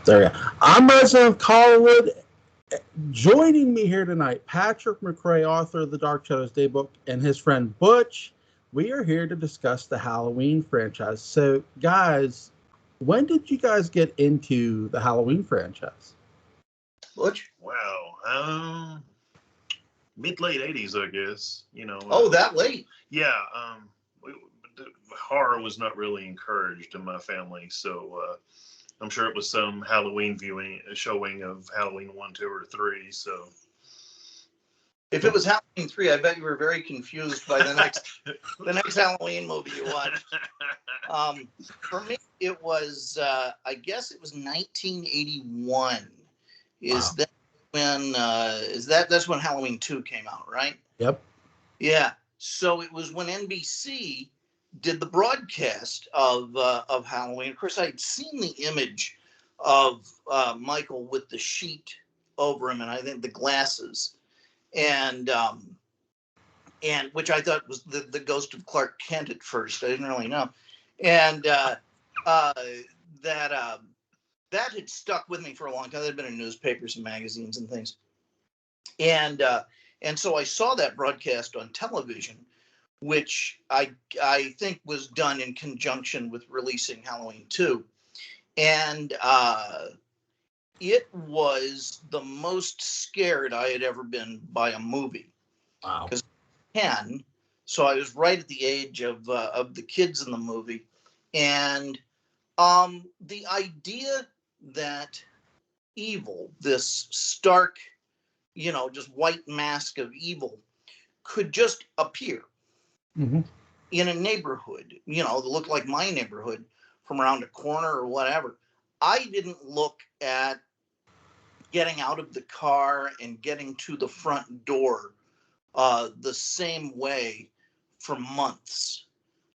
There you go. I'm resident of Collinwood. Joining me here tonight, Patrick McCray, author of the Dark Shadows Daybook, and his friend Butch. We are here to discuss the Halloween franchise. So, guys, when did you guys get into the Halloween franchise? Butch? Wow. Mid-late 80s, I guess. That late? Yeah. Horror was not really encouraged in my family, so I'm sure it was some Halloween showing of Halloween 1, 2, or 3. So, if it was Halloween 3, I bet you were very confused by the next Halloween movie you watched. For me, it was I guess it was 1981. That's when Halloween 2 came out, right? Yep. Yeah. So it was when NBC did the broadcast of Halloween. Of course, I had seen the image of Michael with the sheet over him, and I think the glasses, and which I thought was the ghost of Clark Kent at first. I didn't really know, and that had stuck with me for a long time. That had been in newspapers and magazines and things, and so I saw that broadcast on television, which I think was done in conjunction with releasing Halloween 2. And it was the most scared I had ever been by a movie. Wow. Because so I was right at the age of the kids in the movie. And the idea that evil, this stark, just white mask of evil, could just appear in a neighborhood, that looked like my neighborhood from around a corner or whatever. I didn't look at getting out of the car and getting to the front door the same way for months.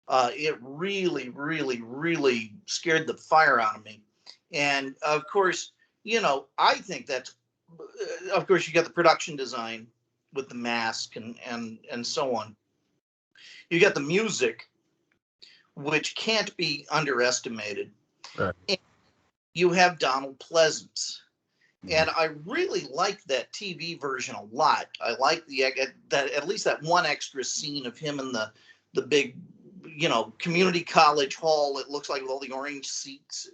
It really, really, really scared the fire out of me. And of course, I think that's, of course, you got the production design with the mask and so on. You got the music, which can't be underestimated. Right. And you have Donald Pleasance. And I really liked that TV version a lot. I like that at least that one extra scene of him in the big, community college hall. It looks like with all the orange seats.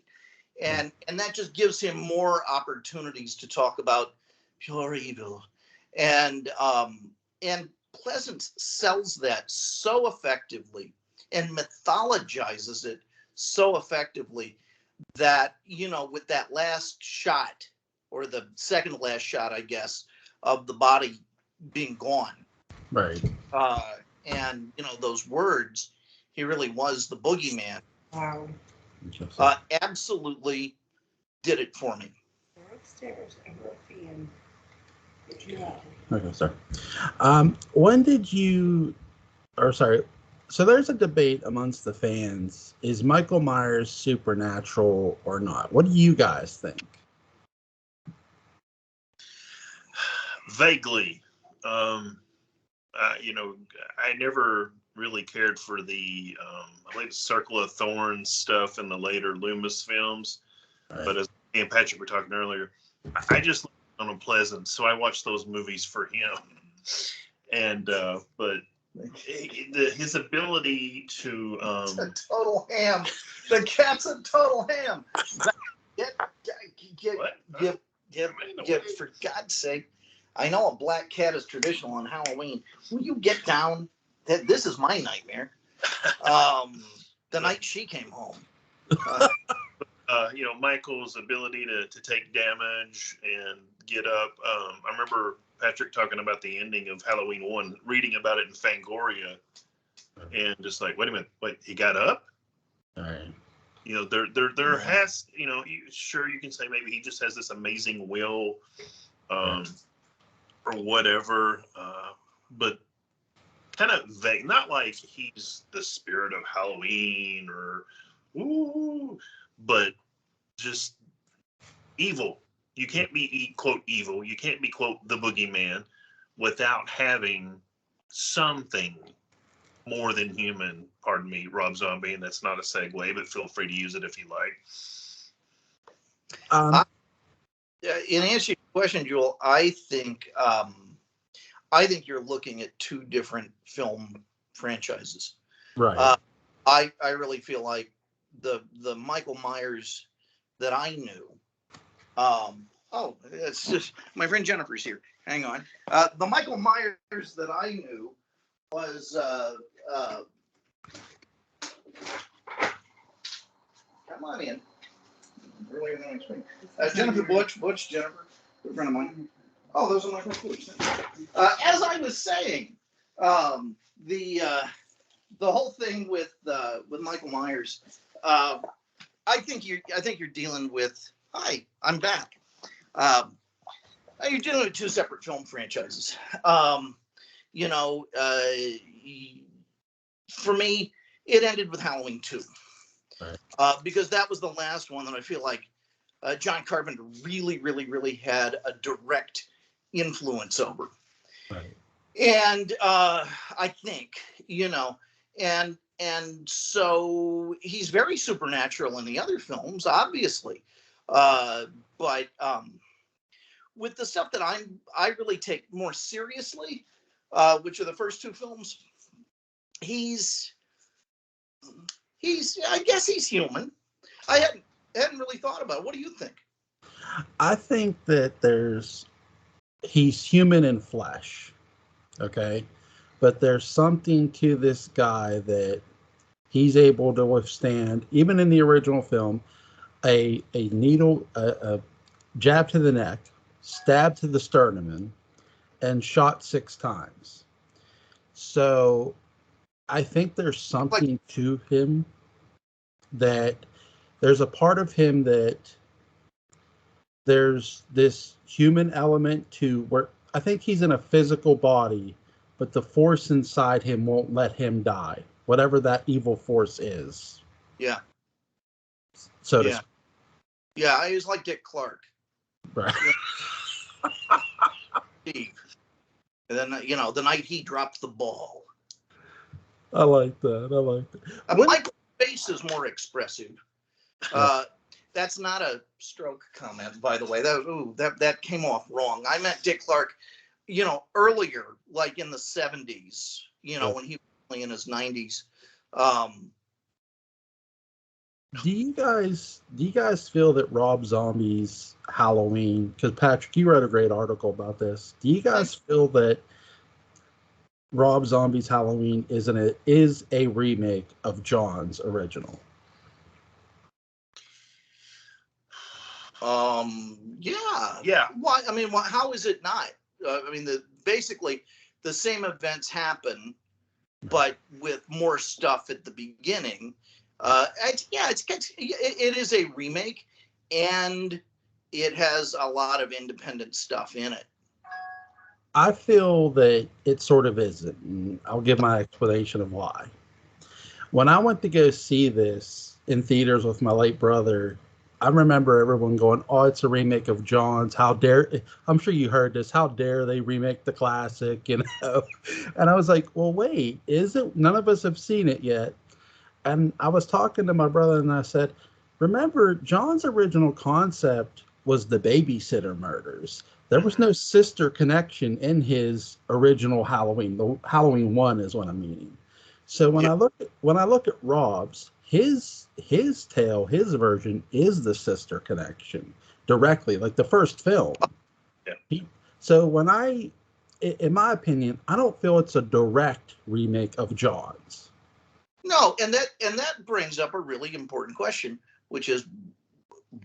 And that just gives him more opportunities to talk about pure evil. And Pleasance sells that so effectively and mythologizes it so effectively that, with that last shot, or the second to last shot, I guess, of the body being gone. Right. And, those words, he really was the boogeyman. Wow. Absolutely did it for me. Upstairs, I wrote the end. Okay, sorry. When did you, so there's a debate amongst the fans. Is Michael Myers supernatural or not? What do you guys think? Vaguely. I never really cared for the, I believe, Circle of Thorns stuff in the later Loomis films. Right. But as me and Patrick were talking earlier, I just on a Pleasant, so I watched those movies for him. And but his ability to it's a total ham. The cat's a total ham. Get for God's sake. I know a black cat is traditional on Halloween. Will you get down? This is my nightmare. The night she came home. Michael's ability to take damage and get up. I remember Patrick talking about the ending of Halloween 1, reading about it in Fangoria, and just like, wait a minute, he got up? All right. There has, sure, you can say maybe he just has this amazing will, or whatever, but kind of vague. Not like he's the spirit of Halloween or, but just evil. You can't be, quote, evil. You can't be, quote, the boogeyman without having something more than human. Pardon me, Rob Zombie, and that's not a segue, but feel free to use it if you like. Um, In answer to your question, Joel, I think you're looking at two different film franchises. right. I really feel like the Michael Myers that I knew. Oh, it's just my friend Jennifer's here. Hang on. The Michael Myers that I knew was come on in. Earlier than I expected. Jennifer Butch, Jennifer, a friend of mine. Oh, those are my friends. As I was saying, the whole thing with Michael Myers, I think you're dealing with. Hi, I'm back. You're dealing with two separate film franchises. You know, for me, it ended with Halloween 2. Right. Because that was the last one that I feel like John Carpenter really, really, really had a direct influence over. Right. And I think, and so he's very supernatural in the other films, obviously. But with the stuff that I really take more seriously, which are the first two films, he's I guess he's human. I hadn't really thought about it. What do you think? I think that he's human in flesh, okay? But there's something to this guy that he's able to withstand, even in the original film, a needle, a jab to the neck, stab to the sternum, and shot 6 times. So I think there's something to him that there's a part of him that there's this human element to where I think he's in a physical body, but the force inside him won't let him die, whatever that evil force is. Yeah. So yeah. Yeah, I was like Dick Clark. Right. Steve. And then, the night he dropped the ball. I like that. Michael's face is more expressive. Yeah. That's not a stroke comment, by the way. That came off wrong. I meant Dick Clark, earlier, like in the 70s, when he was only in his 90s. Do you guys feel that Rob Zombie's Halloween, because Patrick, you wrote a great article about this. Do you guys feel that Rob Zombie's Halloween is a remake of John's original? Yeah. Yeah. Why? I mean, how is it not? Basically, the same events happen, but with more stuff at the beginning. It is a remake, and it has a lot of independent stuff in it. I feel that it sort of isn't, and I'll give my explanation of why. When I went to go see this in theaters with my late brother, I remember everyone going, "Oh, it's a remake of John's. How dare!" I'm sure you heard this. How dare they remake the classic? And I was like, "Well, wait, is it? None of us have seen it yet." And I was talking to my brother, and I said, "Remember, John's original concept was the babysitter murders. There was no sister connection in his original Halloween. The Halloween 1 is what I'm meaning." So when I look at Rob's, his tale, his version is the sister connection directly, like the first film. Yeah. So in my opinion, I don't feel it's a direct remake of John's. No, and that brings up a really important question, which is,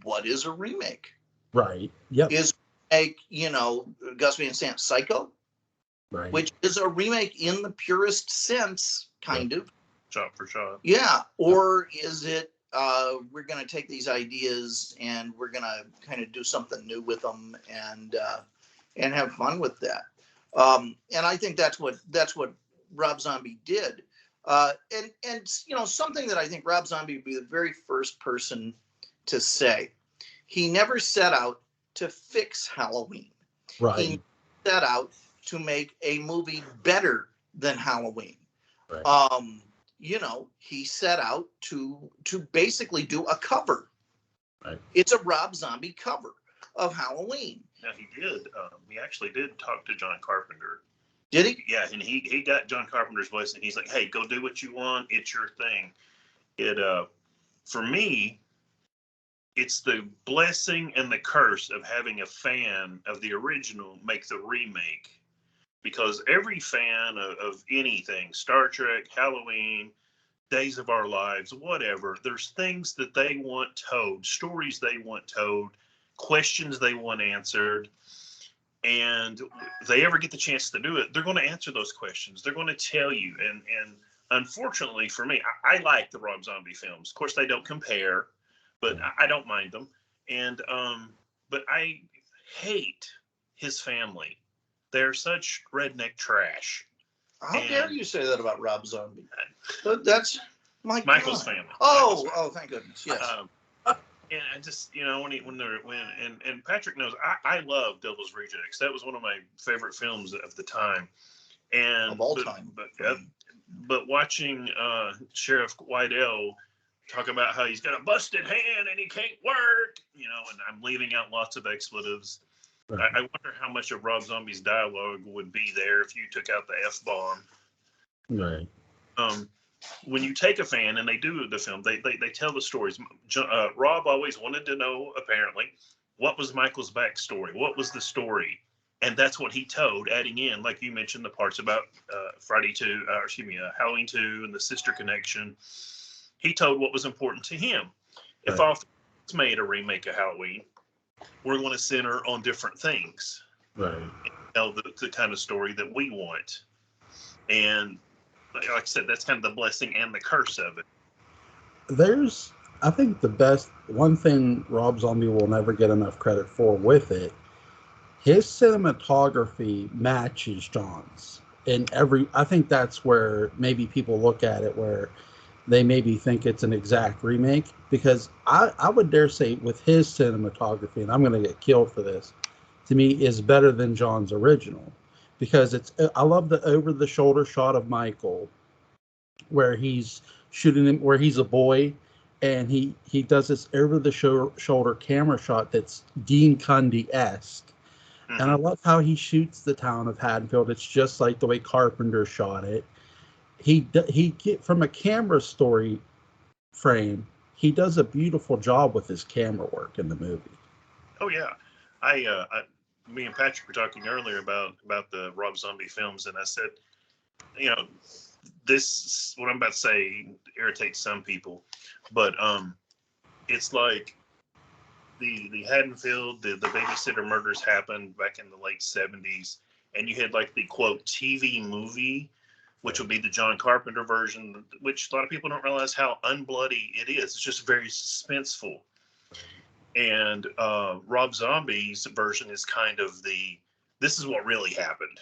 what is a remake? Right. Yep. Is remake, Gus Van Sant Psycho? Right. Which is a remake in the purest sense, kind of. Shot for shot. Yeah. Or is it, we're going to take these ideas and we're going to kind of do something new with them and have fun with that. And I think that's what Rob Zombie did. And something that I think Rob Zombie would be the very first person to say. He never set out to fix Halloween. Right. He set out to make a movie better than Halloween. Right. He set out to basically do a cover Right. It's a Rob Zombie cover of Halloween. Now he did. He actually did talk to John Carpenter. Did he? Yeah, and he got John Carpenter's voice, and he's like, "Hey, go do what you want. It's your thing." It for me, it's the blessing and the curse of having a fan of the original make the remake, because every fan of anything, Star Trek, Halloween, Days of Our Lives, whatever, there's things that they want told, stories they want told, questions they want answered. And if they ever get the chance to do it, they're going to answer those questions. They're going to tell you. And unfortunately for me, I like the Rob Zombie films. Of course, they don't compare, but I don't mind them. And but I hate his family. They're such redneck trash. How dare you say that about Rob Zombie? That's Michael's family. Oh, thank goodness. Yes. And I just, when Patrick knows, I love Devil's Rejects. That was one of my favorite films of the time, and Of all time. But watching Sheriff Whitell talk about how he's got a busted hand and he can't work, and I'm leaving out lots of expletives. Right. I wonder how much of Rob Zombie's dialogue would be there if you took out the F-bomb. Right. When you take a fan and they do the film, they tell the stories. Rob always wanted to know, apparently, what was Michael's backstory? What was the story? And that's what he told, adding in, like you mentioned, the parts about Halloween 2 and the sister connection. He told what was important to him. If all made a remake of Halloween, we're going to center on different things. Right. And tell the kind of story that we want. And like I said, that's kind of the blessing and the curse of it. I think the best, one thing Rob Zombie will never get enough credit for with it, his cinematography matches John's. I think that's where maybe people look at it where they maybe think it's an exact remake, because I would dare say with his cinematography, and I'm going to get killed for this, to me is better than John's original. Because I love the over-the-shoulder shot of Michael, where he's shooting him, where he's a boy, and he does this over-the-shoulder camera shot that's Dean Cundy-esque. Mm-hmm. And I love how he shoots the town of Haddonfield. It's just like the way Carpenter shot it. He from a camera story frame, he does a beautiful job with his camera work in the movie. Oh yeah, me and Patrick were talking earlier about the Rob Zombie films, and I said, this, what I'm about to say irritates some people, but it's like the Haddonfield, the babysitter murders happened back in the late 70s, and you had like the quote TV movie, which would be the John Carpenter version, which a lot of people don't realize how unbloody it is. It's just very suspenseful. And Rob Zombie's version is kind of this is what really happened.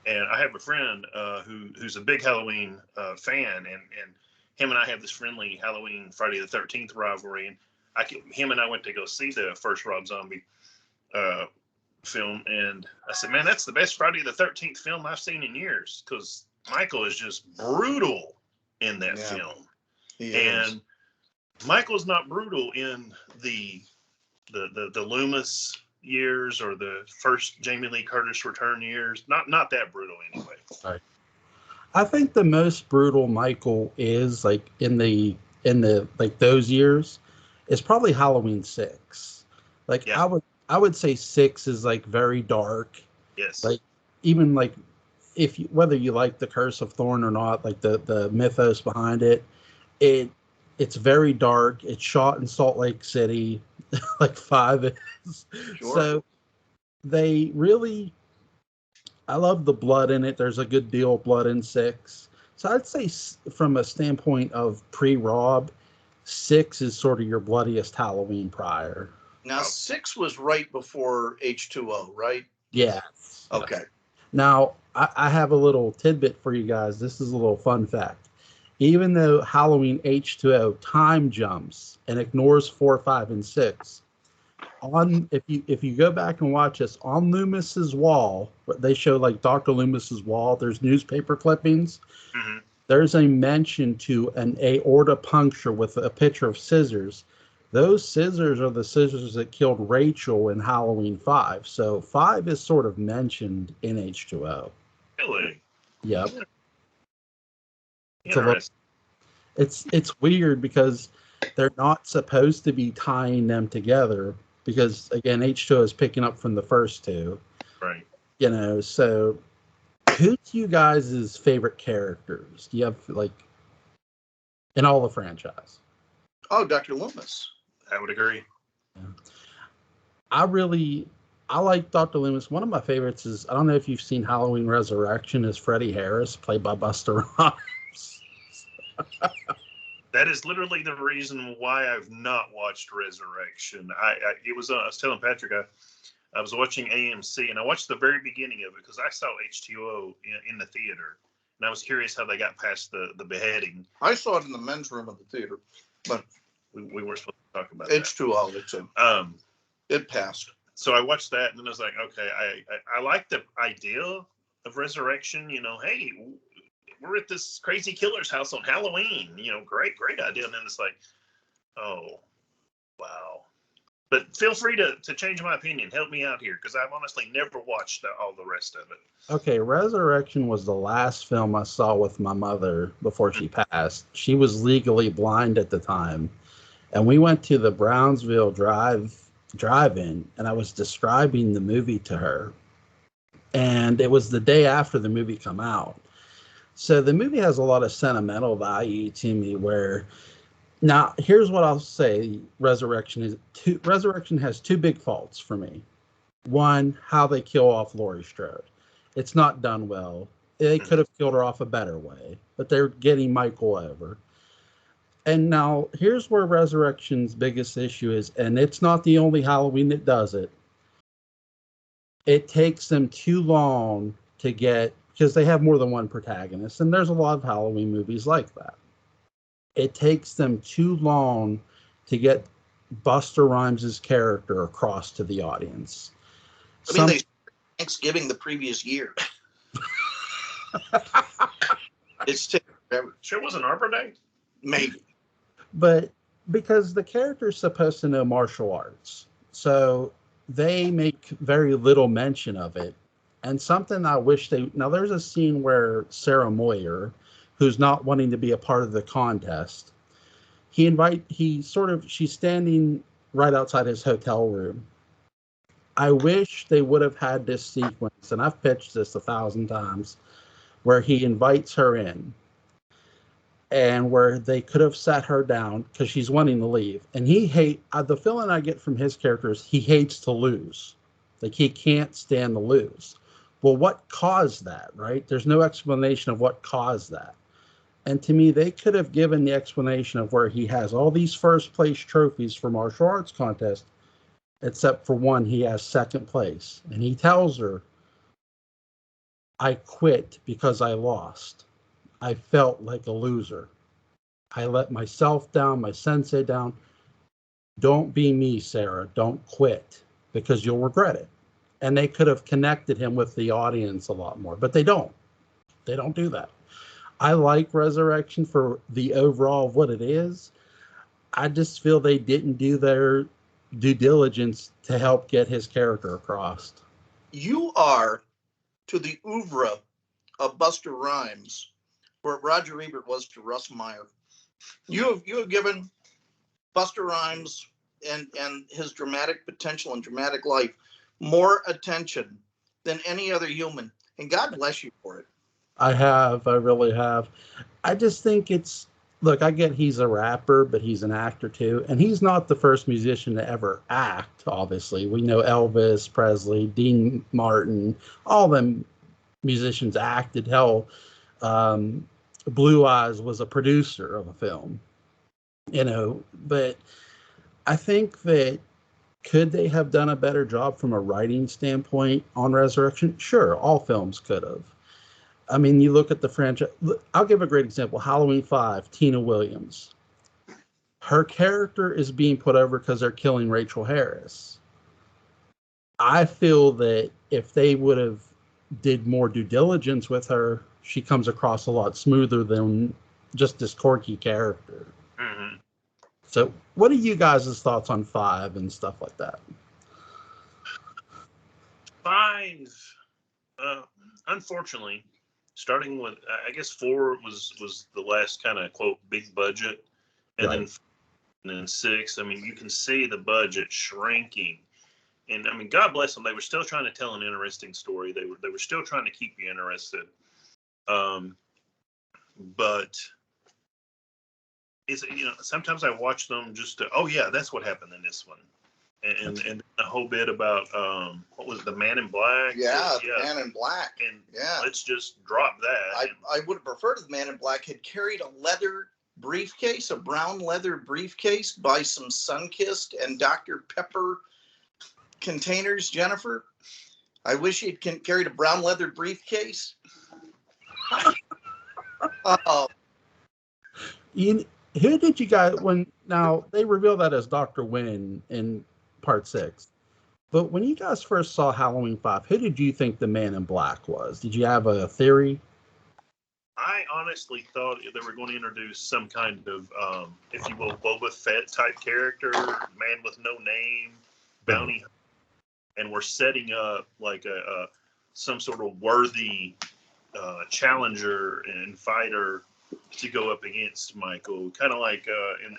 And I have a friend who's a big Halloween fan, and him and I have this friendly Halloween Friday the 13th rivalry. And him and I went to go see the first Rob Zombie film, and I said, man, that's the best Friday the 13th film I've seen in years, because Michael is just brutal in that film. He is. Michael's not brutal in the Loomis years or the first Jamie Lee Curtis return years. Not that brutal anyway. Right. I think the most brutal Michael is like in the like those years is probably Halloween 6. Like I would say 6 is like very dark. Yes. Like even like whether you like the Curse of Thorn or not, like the mythos behind it, it's very dark. It's shot in Salt Lake City, like 5 is. Sure. So they really, I love the blood in it. There's a good deal of blood in 6. So I'd say from a standpoint of pre-Rob, 6 is sort of your bloodiest Halloween prior. Now 6 was right before H2O, right? Yeah. Okay. Now I have a little tidbit for you guys. This is a little fun fact. Even though Halloween H2O time jumps and ignores 4, 5, and 6, if you go back and watch this on Loomis's wall, they show like Dr. Loomis's wall. There's newspaper clippings. Mm-hmm. There's a mention to an aorta puncture with a picture of scissors those scissors are the scissors that killed Rachel in Halloween 5. So 5 is sort of mentioned in H2O. Really? Yep. Interesting. It's weird because they're not supposed to be tying them together because, again, H2O is picking up from the first two. Right. You know, so who's you guys' favorite characters? Do you have, like, in all the franchise? Oh, Dr. Loomis. I would agree. I like Dr. Loomis. One of my favorites is, I don't know if you've seen Halloween Resurrection, is Freddie Harris, played by Busta Rhymes. That is literally the reason why I've not watched Resurrection. I was telling Patrick, I was watching AMC, and I watched the very beginning of it because I saw H2O in the theater, and I was curious how they got past the beheading. I saw it in the men's room of the theater, but we weren't supposed to talk about H2O. that. It passed. So I watched that, and then I was like, okay, I like the idea of Resurrection. You know, hey, we're at this crazy killer's house on Halloween. You know, great idea. And then it's like, oh, wow. But feel free to change my opinion. Help me out here, because I've honestly never watched all the rest of it. Okay, Resurrection was the last film I saw with my mother before she passed. She was legally blind at the time. And we went to the Brownsville drive-in, and I was describing the movie to her. And it was the day after the movie come out. So the movie has a lot of sentimental value to me where, now here's what I'll say. Resurrection has two big faults for me. One, how they kill off Laurie Strode. It's not done well. They could have killed her off a better way, but they're getting Michael over. And now here's where Resurrection's biggest issue is, and it's not the only Halloween that does it. It takes them too long to get, because they have more than one protagonist, and there's a lot of Halloween movies like that. It takes them too long to get Busta Rhymes' character across to the audience. I mean, they Thanksgiving the previous year. It's Sure wasn't Arbor Day? Maybe. But because the character's supposed to know martial arts, so they make very little mention of it. And something I wish now there's a scene where Sarah Moyer, who's not wanting to be a part of the contest, she's standing right outside his hotel room. I wish they would have had this sequence, and I've pitched this 1,000 times, where he invites her in, and where they could have sat her down because she's wanting to leave. And the feeling I get from his character is he hates to lose. Like, he can't stand to lose. Well, what caused that, right? There's no explanation of what caused that. And to me, they could have given the explanation of where he has all these first place trophies for martial arts contest, except for one, he has second place. And he tells her, I quit because I lost. I felt like a loser. I let myself down, my sensei down. Don't be me, Sarah. Don't quit, because you'll regret it. And they could have connected him with the audience a lot more, but they don't. They don't do that. I like Resurrection for the overall of what it is. I just feel they didn't do their due diligence to help get his character across. You are to the oeuvre of Busta Rhymes where Roger Ebert was to Russ Meyer. You have given Busta Rhymes and his dramatic potential and dramatic life more attention than any other human, and God bless you for it. I really have. I just think look, I get he's a rapper, but he's an actor too, and he's not the first musician to ever act, obviously. We know Elvis Presley, Dean Martin, all them musicians acted. Hell, Blue Eyes was a producer of a film, but I think that could they have done a better job from a writing standpoint on Resurrection? Sure, all films could have. I mean, you look at the franchise. I'll give a great example. Halloween 5, Tina Williams. Her character is being put over because they're killing Rachel Harris. I feel that if they would have did more due diligence with her, she comes across a lot smoother than just this quirky character. Mm-hmm. So, what are you guys' thoughts on 5 and stuff like that? 5, unfortunately, starting with, I guess 4 was the last kind of quote big budget, and Right. then 6. I mean, you can see the budget shrinking, and I mean, God bless them. They were still trying to tell an interesting story. They were still trying to keep you interested. But it's, sometimes I watch them just to, oh yeah, that's what happened in this one, and a whole bit about what was the Man in Black? Yeah, the Man in Black. And let's just drop that. I would have preferred if the Man in Black had carried a leather briefcase, a brown leather briefcase, by some Sunkist and Dr. Pepper containers. Jennifer, I wish he'd carried a brown leather briefcase. Who did you guys, now they reveal that as Dr. Wynn in part 6, but when you guys first saw Halloween 5, who did you think the Man in Black was? Did you have a theory? I honestly thought they were going to introduce some kind of, if you will, Boba Fett type character, man with no name, bounty, and we're setting up like some sort of worthy challenger and fighter to go up against Michael. Kind of like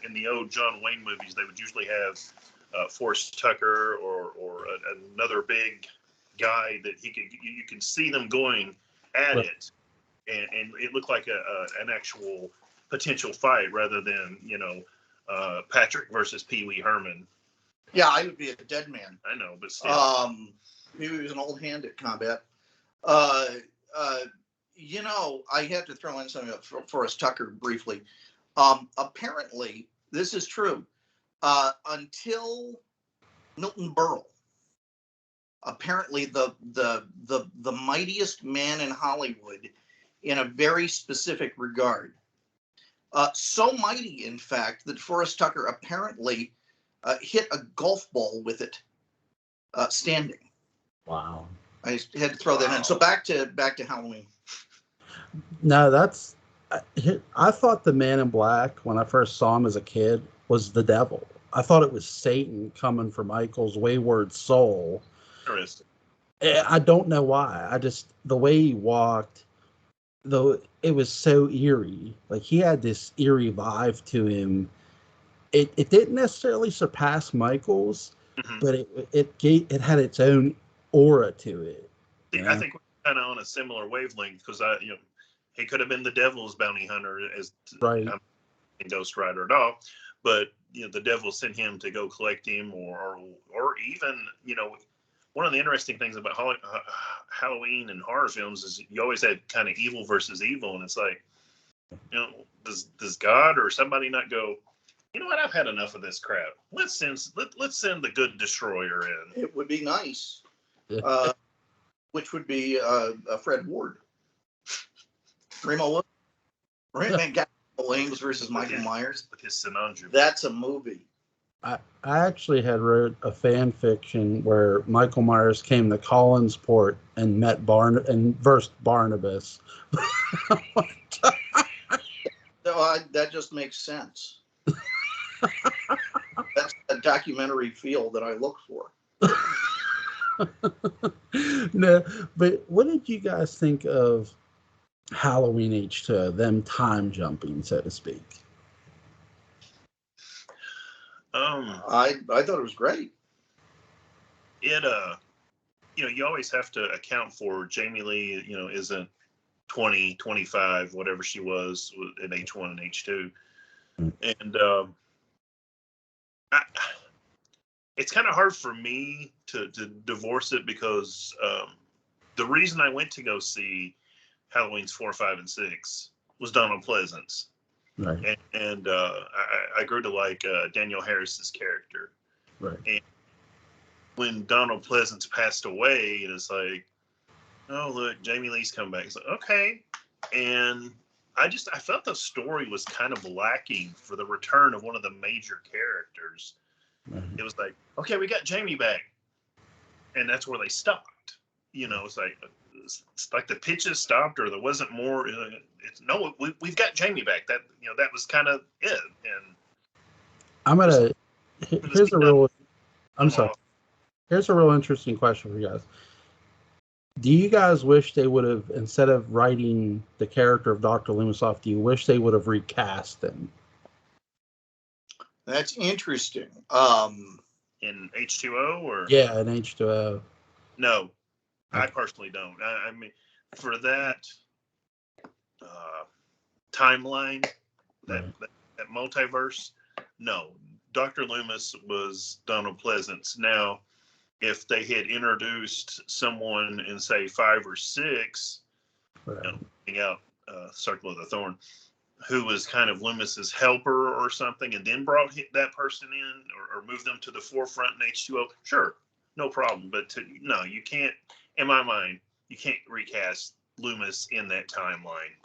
in the old John Wayne movies, they would usually have Forrest Tucker or another big guy that you can see them going at it. And it looked like an actual potential fight rather than, Patrick versus Pee Wee Herman. Yeah, I would be a dead man. I know, but still. Maybe he was an old hand at combat. I had to throw in something for Forrest Tucker briefly. Apparently, this is true. Until Milton Berle, apparently the mightiest man in Hollywood in a very specific regard. So mighty, in fact, that Forrest Tucker apparently hit a golf ball with it standing. Wow. I had to throw that in. So back to Halloween. No, I thought the Man in Black, when I first saw him as a kid, was the devil. I thought it was Satan coming for Michael's wayward soul. Interesting. I don't know why. The way he walked, though, it was so eerie. Like, he had this eerie vibe to him. It didn't necessarily surpass Michael's, but it had its own aura to it. I think we're kind of on a similar wavelength because he could have been the devil's bounty hunter as right. In Ghost Rider at all, but the devil sent him to go collect him, or even one of the interesting things about Halloween and horror films is you always had kind of evil versus evil, and it's like, does God or somebody not go, you know what, I've had enough of this crap. Let's send the good destroyer in. It would be nice. Which would be Fred Ward. Remo Williams versus Michael Myers. With his Sinanju. That's a movie. I actually had wrote a fan fiction where Michael Myers came to Collinsport and met versed Barnabas. That just makes sense. That's a documentary feel that I look for. No, but what did you guys think of Halloween H2, them time jumping, so to speak? I thought it was great. It you always have to account for Jamie Lee, isn't 20, 25, whatever she was in H1 and H2. And it's kind of hard for me to divorce it because the reason I went to go see Halloween's 4, 5, and 6 was Donald Pleasance. Right. And I grew to like Daniel Harris's character. Right. And when Donald Pleasance passed away, and it's like, oh, look, Jamie Lee's come back. It's like, okay. And I felt the story was kind of lacking for the return of one of the major characters. It was like, okay, we got Jamie back, and that's where they stopped. It's like the pitches stopped, or there wasn't more. We've got Jamie back. That that was kind of it. And I'm gonna. Here's a real. I'm I'm sorry. off. Here's a real interesting question for you guys. Do you guys wish they would have, instead of writing the character of Dr. Loomis off, do you wish they would have recast him? That's interesting. In H2O or Yeah, an H2O. no? I Okay. personally don't. I mean, for that timeline, that, Right. that multiverse, no. Dr. Loomis was Donald Pleasance. Now, if they had introduced someone in say 5 or 6, Right. taking out Circle of the Thorn, who was kind of Loomis's helper or something, and then brought that person in or moved them to the forefront in H2O, sure, no problem. But no, you can't. In my mind, you can't recast Loomis in that timeline.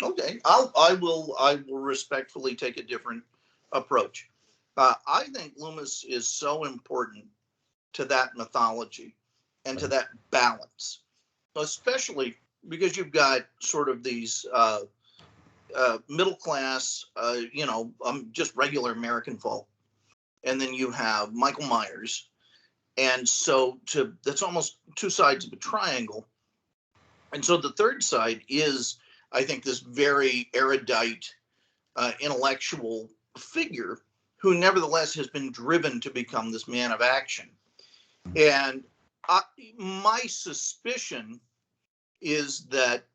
Okay, I will respectfully take a different approach. I think Loomis is so important to that mythology and to that balance, especially because you've got sort of these middle class, just regular American folk, and then you have Michael Myers, and so that's almost two sides of a triangle. And so the third side is, I think, this very erudite, intellectual figure who nevertheless has been driven to become this man of action. And my suspicion is that,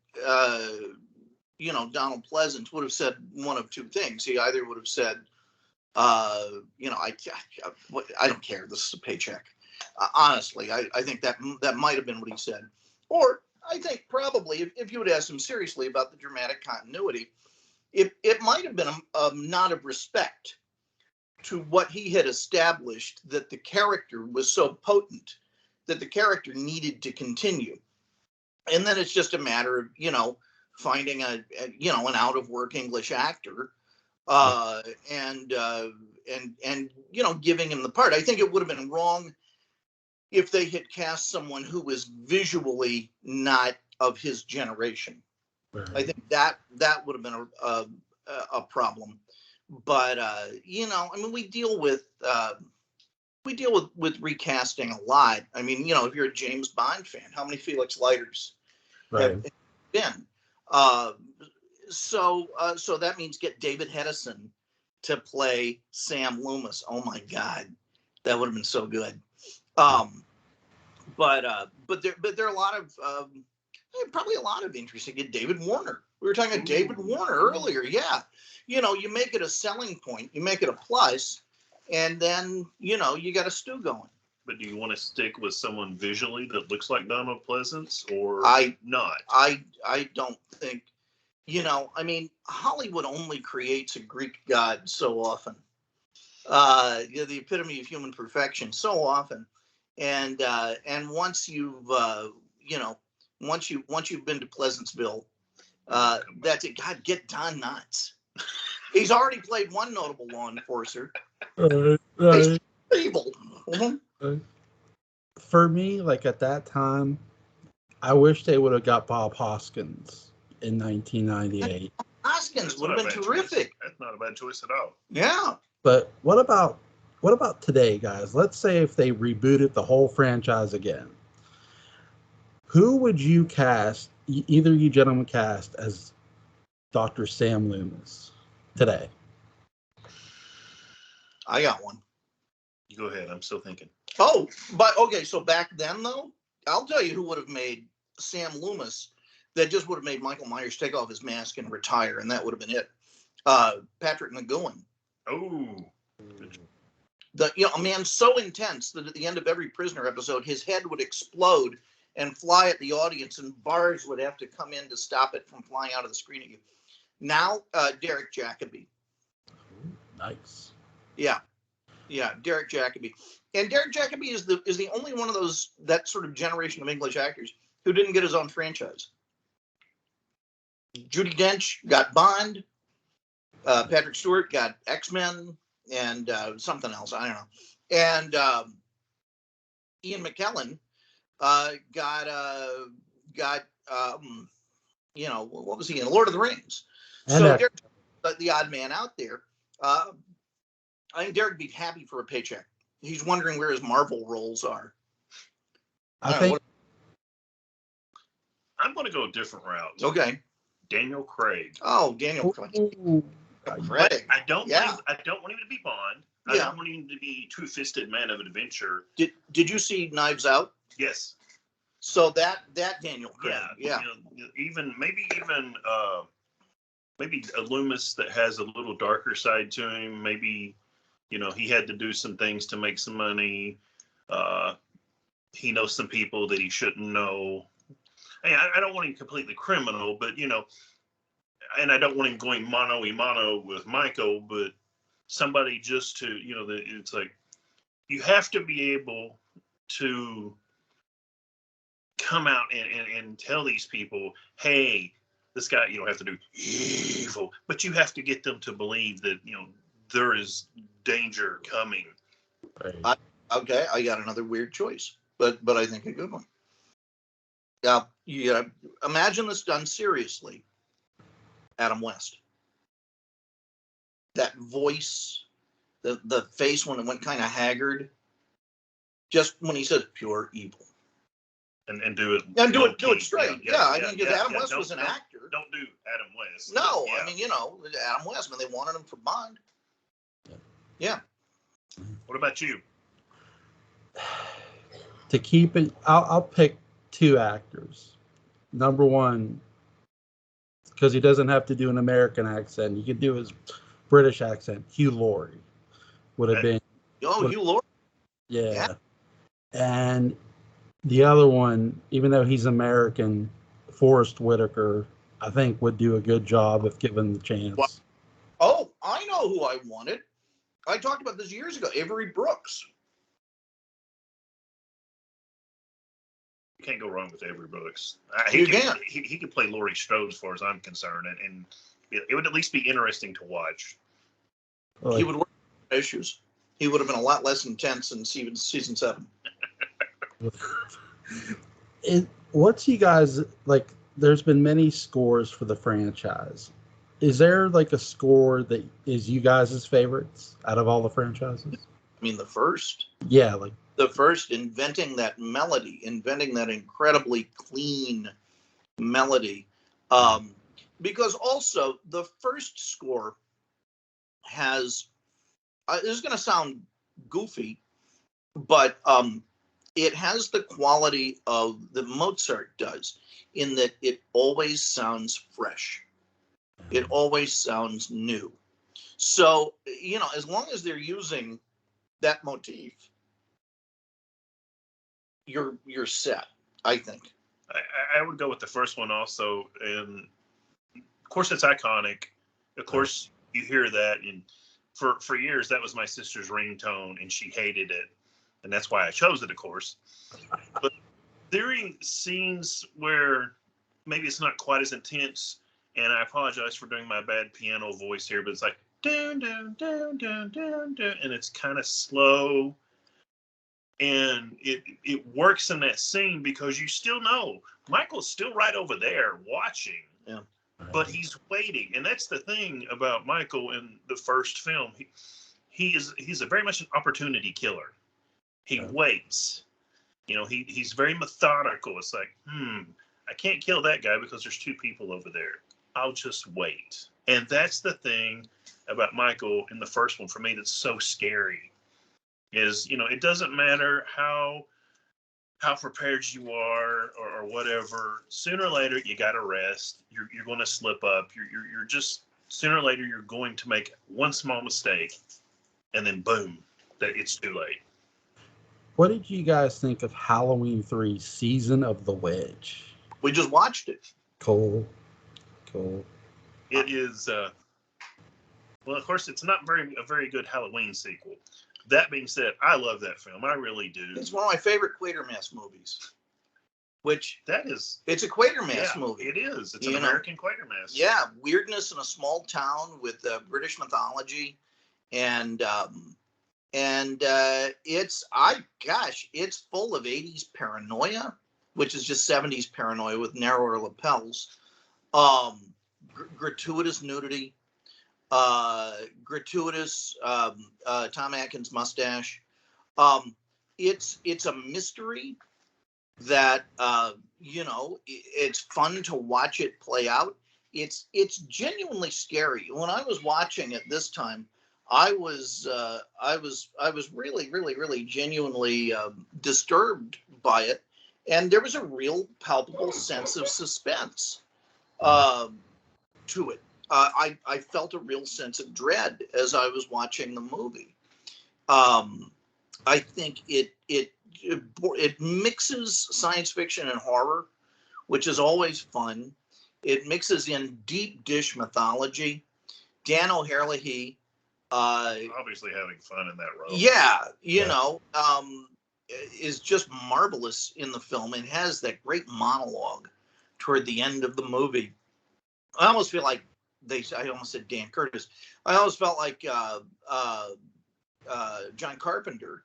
Donald Pleasance would have said one of two things. He either would have said, I don't care. This is a paycheck. Honestly, I think that might have been what he said. Or I think probably if you would ask him seriously about the dramatic continuity, it might have been a nod of respect to what he had established, that the character was so potent that the character needed to continue. And then it's just a matter of, finding an out of work English actor and giving him the part. I think it would have been wrong if they had cast someone who was visually not of his generation. Right. I think that would have been a problem. But we deal with recasting a lot. I mean, if you're a James Bond fan, how many Felix Leiters have been? So that means get David Hedison to play Sam Loomis. Oh my God, that would have been so good. But there are a lot of probably a lot of interest. Get David Warner. We were talking about David Warner earlier. Yeah, you make it a selling point, you make it a plus, and then you got a stew going. But do you want to stick with someone visually that looks like Donald Pleasance or not? I don't think. Hollywood only creates a Greek god so often. The epitome of human perfection so often, and once you've once you've been to Pleasantville, that's it. God, get Don Knotts. He's already played one notable law enforcer. Right. Evil. For me, like at that time, I wish they would have got Bob Hoskins in 1998. Hoskins would have been terrific. That's not a bad choice at all. Yeah. But what about today, guys? Let's say if they rebooted the whole franchise again. Who would you cast, either you gentlemen cast, as Dr. Sam Loomis today? I got one. Go ahead. I'm still thinking. Oh, but okay. So back then, though, I'll tell you who would have made Sam Loomis. That just would have made Michael Myers take off his mask and retire, and that would have been it. Patrick McCray. Oh. A man so intense that at the end of every Prisoner episode, his head would explode and fly at the audience, and bars would have to come in to stop it from flying out of the screen at you. Now, Derrick Jacoby. Nice. Yeah, Derrick Jacoby, and Derrick Jacoby is the only one of those, that sort of generation of English actors who didn't get his own franchise. Judi Dench got Bond. Patrick Stewart got X-Men and something else, I don't know. And Ian McKellen got what was he in? Lord of the Rings. So there's the odd man out there. I think Derrick would be happy for a paycheck. He's wondering where his Marvel roles are. I think. I'm going to go a different route. Okay. Daniel Craig. Oh, Daniel Craig. I don't want him to be Bond. I Yeah. don't want him to be two-fisted man of adventure. Did you see Knives Out? Yes. So that Daniel Craig. Yeah. You know, maybe a Loomis that has a little darker side to him. Maybe, you know, he had to do some things to make some money. He knows some people that he shouldn't know. Hey, I don't want him completely criminal, but, you know, and I don't want him going mano-a-mano with Michael, but somebody just to, you know, it's like, you have to be able to come out and tell these people, hey, this guy, you don't have to do evil, but you have to get them to believe that, you know, there is danger coming. Right. Okay, I got another weird choice, but I think a good one. Yeah, imagine this done seriously. Adam West. That voice, the face when it went kind of haggard, just when he says pure evil. And do it. And do it straight. I mean, because Adam West was an actor. Don't do Adam West. No, I mean, you know, Adam West, when they wanted him for Bond. Yeah. What about you? To keep it, I'll pick two actors. Number one, because he doesn't have to do an American accent. He could do his British accent. Hugh Laurie would have been. Oh, Hugh Laurie. Yeah. And the other one, even though he's American, Forrest Whitaker, I think would do a good job if given the chance. What? Oh, I know who I wanted. I talked about this years ago. Avery Brooks. You can't go wrong with Avery Brooks. You can't. He could play Laurie Strode as far as I'm concerned, and it would at least be interesting to watch. He would work issues. He would have been a lot less intense in season 7. What's you guys like? There's been many scores for the franchise. Is there like a score that is you guys' favorites out of all the franchises? I mean, the first. Yeah, like the first, inventing that melody, inventing that incredibly clean melody. Because also the first score has, this is going to sound goofy, but it has the quality of the Mozart does, in that it always sounds fresh. It always sounds new. So, you know, as long as they're using that motif, you're set, I think. I would go with the first one also. And of course, it's iconic. Of course, you hear that. And for years, that was my sister's ringtone, and she hated it. And that's why I chose it, of course. But during scenes where maybe it's not quite as intense, and I apologize for doing my bad piano voice here, but it's like, dun, dun, dun, dun, dun, dun, and it's kind of slow. And it works in that scene because you still know Michael's still right over there watching. Yeah. But he's waiting. And that's the thing about Michael in the first film. He's a very much an opportunity killer. He waits. You know, he's very methodical. It's like, I can't kill that guy because there's two people over there. I'll just wait. And that's the thing about Michael in the first one for me that's so scary. Is, you know, it doesn't matter how prepared you are or whatever. Sooner or later, you got to rest. You're going to slip up. You're just, sooner or later, you're going to make one small mistake, and then boom, that it's too late. What did you guys think of Halloween 3 Season of the Witch? We just watched it. Cool. It is, well, of course, it's not a very good Halloween sequel. That being said, I love that film. I really do. It's one of my favorite Quatermass movies. It's a Quatermass movie. It is. It's an American Quatermass. Yeah, weirdness in a small town with British mythology, and it's full of 80s paranoia, which is just 70s paranoia with narrower lapels, gratuitous nudity. gratuitous Tom Atkins mustache. It's a mystery that it's fun to watch it play out. It's genuinely scary. When I was watching it this time, I was really, really, really genuinely disturbed by it, and there was a real palpable sense of suspense to it. I felt a real sense of dread as I was watching the movie. I think it mixes science fiction and horror, which is always fun. It mixes in deep dish mythology. Dan O'Herlihy, obviously having fun in that role. is just marvelous in the film and has that great monologue toward the end of the movie. I almost feel like I almost said Dan Curtis. I almost felt like John Carpenter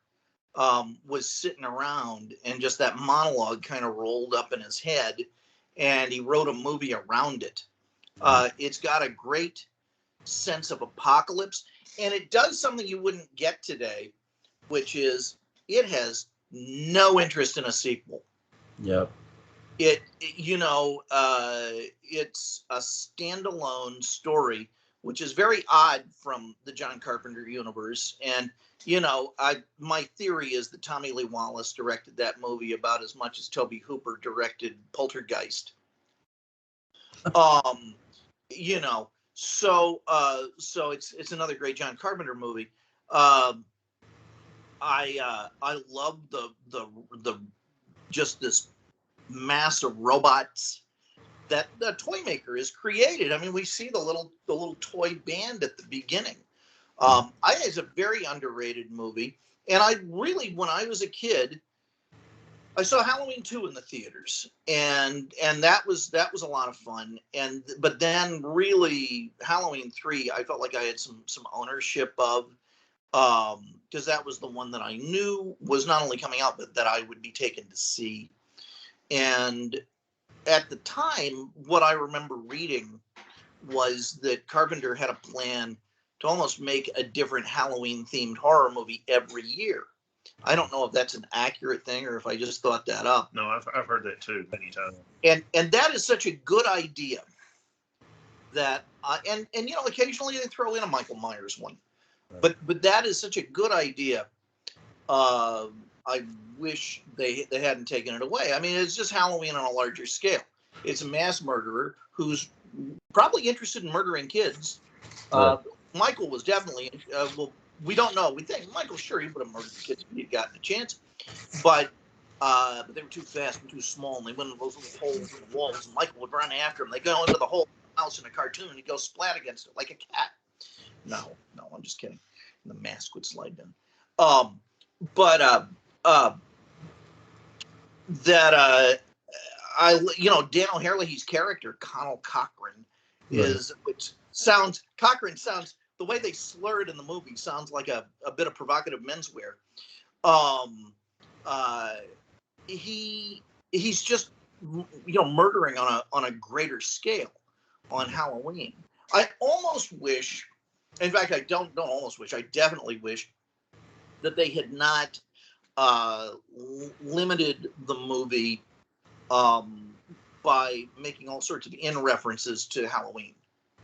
was sitting around and just that monologue kind of rolled up in his head, and he wrote a movie around it. It's got a great sense of apocalypse, and it does something you wouldn't get today, which is it has no interest in a sequel. Yep. It's a standalone story, which is very odd from the John Carpenter universe. And my theory is that Tommy Lee Wallace directed that movie about as much as Tobe Hooper directed Poltergeist. So it's another great John Carpenter movie. I love the just this mass of robots that the toy maker has created. I mean, we see the little toy band at the beginning. I think it's a very underrated movie. And when I was a kid, I saw Halloween 2 in the theaters, and that was a lot of fun. But then really Halloween 3, I felt like I had some ownership of, because that was the one that I knew was not only coming out, but that I would be taken to see. And at the time, what I remember reading was that Carpenter had a plan to almost make a different Halloween-themed horror movie every year. I don't know if that's an accurate thing or if I just thought that up. No, I've heard that too many times. And that is such a good idea that and occasionally they throw in a Michael Myers one, but that is such a good idea. I wish they hadn't taken it away. I mean, it's just Halloween on a larger scale. It's a mass murderer who's probably interested in murdering kids. Michael was definitely, we don't know. We think Michael, sure, he would have murdered the kids if he'd gotten a chance. But they were too fast and too small, and they went into those little holes in the walls, and Michael would run after them. They go into the whole house in a cartoon, and he'd go splat against it like a cat. No, I'm just kidding. And the mask would slide down. Dan O'Herlihy's character, Connell Cochran, Cochran sounds, the way they slur it in the movie sounds like a bit of provocative menswear. He's just, murdering on a greater scale on Halloween. I almost wish, in fact, I don't almost wish, I definitely wish that they had not limited the movie by making all sorts of references to Halloween.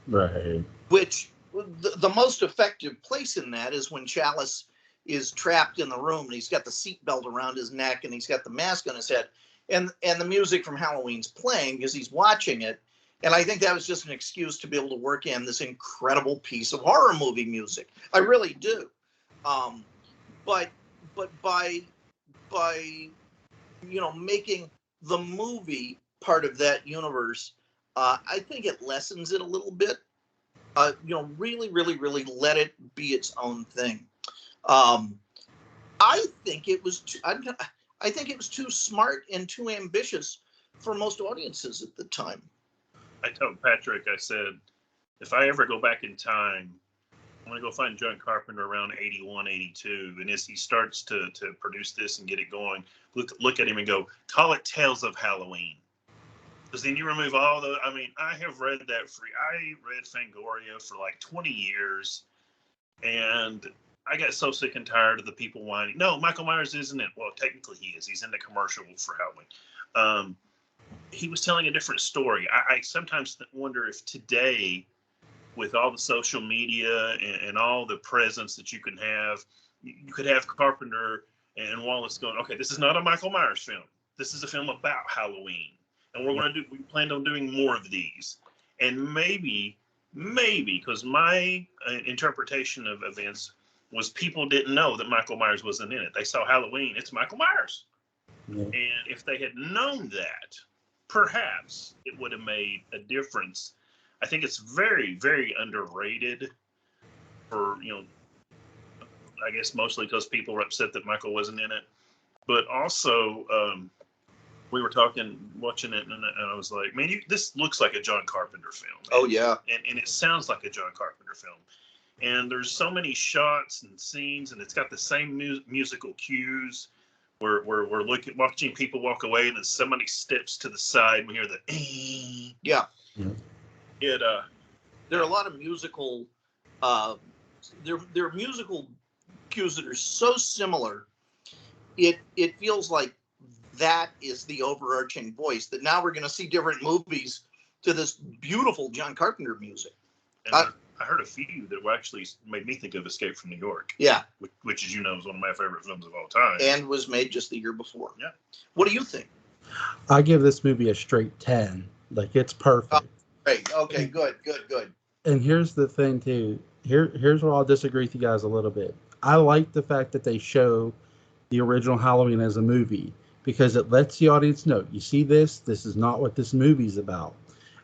Right. Which the most effective place in that is when Chalice is trapped in the room and he's got the seatbelt around his neck and he's got the mask on his head, and the music from Halloween's playing because he's watching it. And I think that was just an excuse to be able to work in this incredible piece of horror movie music. I really do. But by making the movie part of that universe, I think it lessens it a little bit. Really, really, really let it be its own thing. I think it was too smart and too ambitious for most audiences at the time. I told Patrick, I said, if I ever go back in time, I'm going to go find John Carpenter around 81, 82. And as he starts to produce this and get it going, look at him and go, call it Tales of Halloween. Because then you remove all the. I mean, I have read that I read Fangoria for like 20 years, and I got so sick and tired of the people whining. No, Michael Myers isn't it? Well, technically he is. He's in the commercial for Halloween. He was telling a different story. I sometimes wonder if today, with all the social media and all the presence that you can have, you could have Carpenter and Wallace going, okay, this is not a Michael Myers film. This is a film about Halloween. And we planned on doing more of these. And maybe, because my interpretation of events was people didn't know that Michael Myers wasn't in it. They saw Halloween, it's Michael Myers. Yeah. And if they had known that, perhaps it would have made a difference. I think it's very, very underrated for, I guess mostly because people were upset that Michael wasn't in it. But also, we were watching it, and I was like, man, this looks like a John Carpenter film. Oh, yeah. And it sounds like a John Carpenter film. And there's so many shots and scenes, and it's got the same musical cues. We're watching people walk away, and then somebody steps to the side, and we hear the yeah. There are a lot of musical there are musical cues that are so similar. It feels like that is the overarching voice, that now we're going to see different movies to this beautiful John Carpenter music. And I heard a few that actually made me think of Escape from New York. Yeah. Which, as you know, is one of my favorite films of all time. And was made just the year before. Yeah. What do you think? I give this movie a straight 10. Like, it's perfect. Oh, great. Okay, good. And here's the thing, too. Here's where I'll disagree with you guys a little bit. I like the fact that they show the original Halloween as a movie, because it lets the audience know, you see this is not what this movie's about.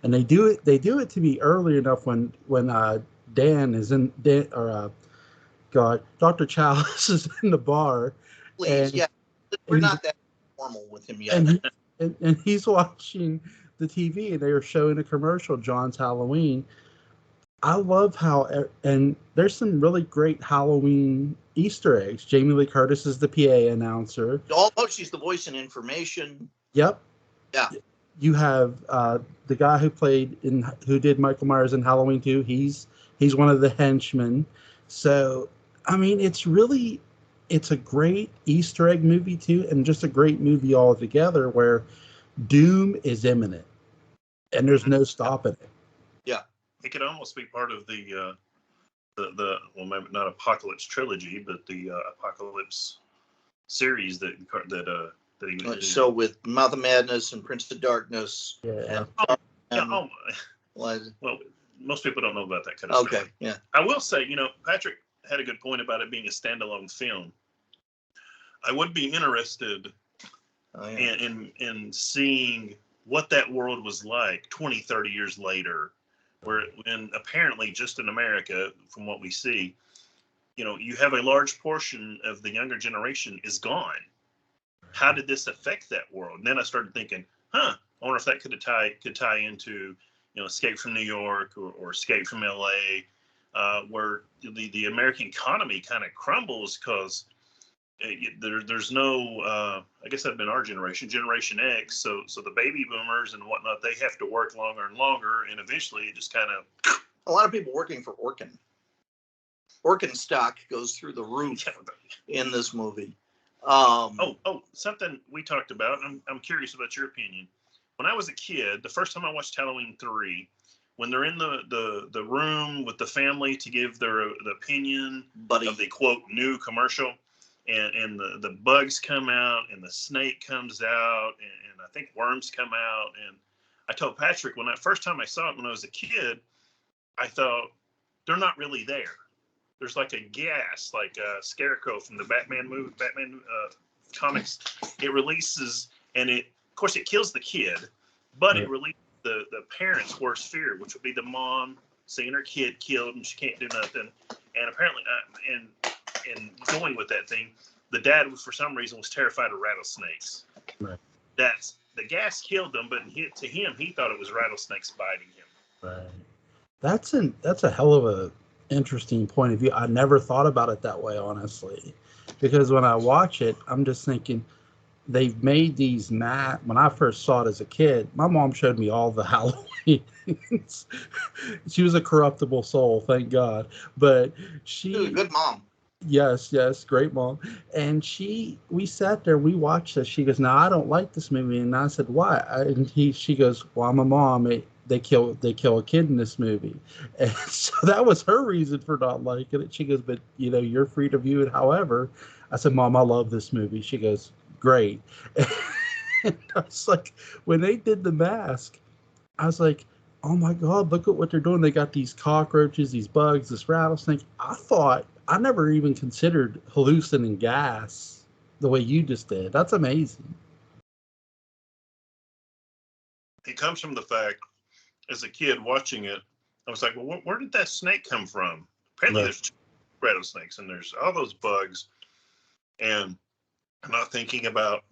And they do it to me early enough when Dan is in Dr. Chalice is in the bar. Please, yeah. We're not that formal with him yet. And he's watching the TV, and they are showing a commercial, John's Halloween. I love how, and there's some really great Halloween Easter eggs. Jamie Lee Curtis is the PA announcer. Oh, she's the voice in Information. Yep. Yeah. You have the guy who did Michael Myers in Halloween 2. He's one of the henchmen. So, I mean, it's a great Easter egg movie too, and just a great movie altogether, where doom is imminent and there's no stopping it. Yeah. It could almost be part of the well, maybe not Apocalypse trilogy, but the Apocalypse series that he so with Mouth of Madness and Prince of Darkness. Yeah. Well, most people don't know about that kind of stuff. Okay, yeah. I will say, Patrick had a good point about it being a standalone film. I would be interested in seeing what that world was like 20, 30 years later, when apparently just in America, from what we see, you have a large portion of the younger generation is gone. How did this affect that world? And then I started thinking, I wonder if that could tie into, Escape from New York or Escape from LA, where the American economy kind of crumbles because there's no, I guess that'd been our generation X. So the baby boomers and whatnot, they have to work longer and longer, and eventually it just kind of. A lot of people working for Orkin. Orkin stock goes through the roof in this movie. Something we talked about. I'm curious about your opinion. When I was a kid, the first time I watched Halloween 3, when they're in the room with the family to give the opinion of the quote new commercial, and the bugs come out and the snake comes out and I think worms come out, and I told Patrick first time I saw it when I was a kid, I thought they're not really there. There's like a gas, like a scarecrow from the Batman comics. It releases, and of course it kills the kid, but it releases the parents' worst fear, which would be the mom seeing her kid killed and she can't do nothing. And apparently, and going with that thing, the dad for some reason was terrified of rattlesnakes. Right. The gas killed them, but to him, he thought it was rattlesnakes biting him. Right. That's a hell of a interesting point of view. I never thought about it that way, honestly, because when I watch it, I'm just thinking, they've made these when I first saw it as a kid, my mom showed me all the Halloweens. She was a corruptible soul, thank God. But She was a she, good mom. yes, great mom. And we sat there, we watched this. She goes, "No, I don't like this movie." And I said, "Why?" She goes, "Well, I'm a mom. They kill a kid in this movie." And so that was her reason for not liking it. She goes, "But you're free to view it however." I said, "Mom, I love this movie." She goes, "Great." And I was like, when they did the mask, I was like, "Oh my God, look at what they're doing. They got these cockroaches, these bugs, this rattlesnake." I never even considered hallucinating gas the way you just did. That's amazing. It comes from the fact, as a kid watching it, I was like, well, where did that snake come from? Apparently, Right. there's two rattlesnakes and there's all those bugs, and I'm not thinking about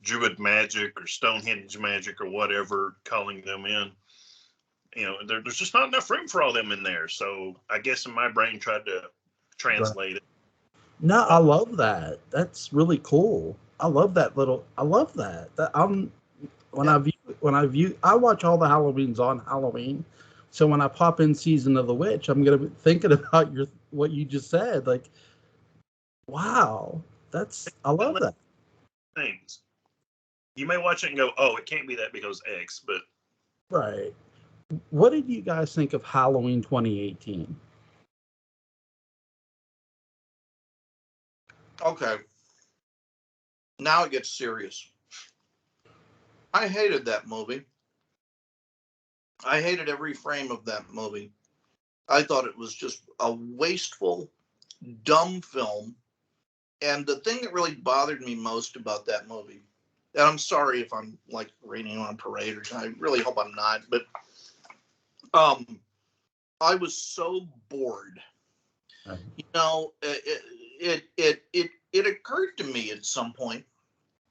Druid magic or Stonehenge magic or whatever, calling them in. There's just not enough room for all them in there. So I guess in my brain tried to Right. translate it. No, I love that. That's really cool. I love that little. I love that. That I'm Yeah. when I view I watch all the Halloweens on Halloween. So when I pop in Season of the Witch, I'm gonna be thinking about what you just said. Like, wow, I love that. Things you may watch it and go, oh, it can't be that because X, but Right. What did you guys think of Halloween 2018? Okay. Now it gets serious. I hated that movie. I hated every frame of that movie. I thought it was just a wasteful, dumb film. And the thing that really bothered me most about that movie, and I'm sorry if I'm like raining on a parade, or I really hope I'm not, but I was so bored. Right. It occurred to me at some point,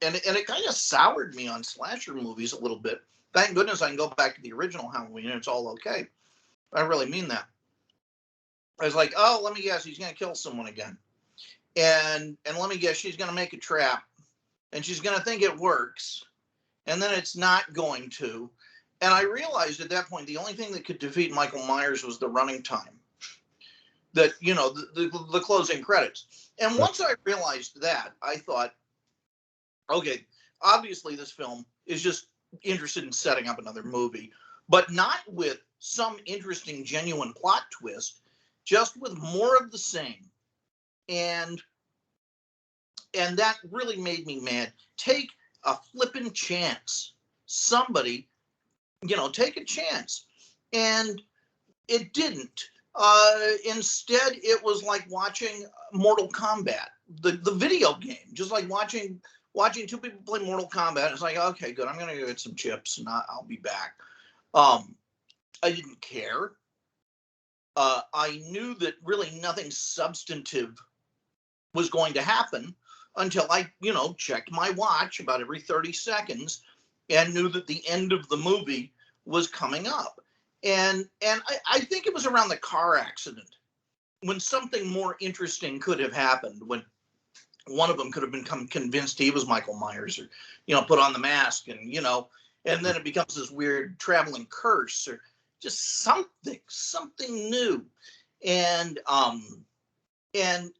and it kind of soured me on slasher movies a little bit. Thank goodness I can go back to the original Halloween and it's all okay. I really mean that. I was like, oh, let me guess, he's gonna kill someone again, and let me guess, she's gonna make a trap, and she's gonna think it works, and then it's not going to. And I realized at that point the only thing that could defeat Michael Myers was the running time. That the closing credits. And Right. once I realized that, I thought, okay, obviously this film is just interested in setting up another movie, but not with some interesting, genuine plot twist, just with more of the same. And that really made me mad. Take a flippin' chance. Somebody, take a chance. And it didn't. Instead, it was like watching Mortal Kombat, the video game, just like watching two people play Mortal Kombat. It's like, okay, good. I'm gonna go get some chips and I'll be back. I didn't care. I knew that really nothing substantive was going to happen until I, checked my watch about every 30 seconds and knew that the end of the movie was coming up. And I think it was around the car accident when something more interesting could have happened, when one of them could have become convinced he was Michael Myers, or, put on the mask, and, and then it becomes this weird traveling curse, or just something new. And, and,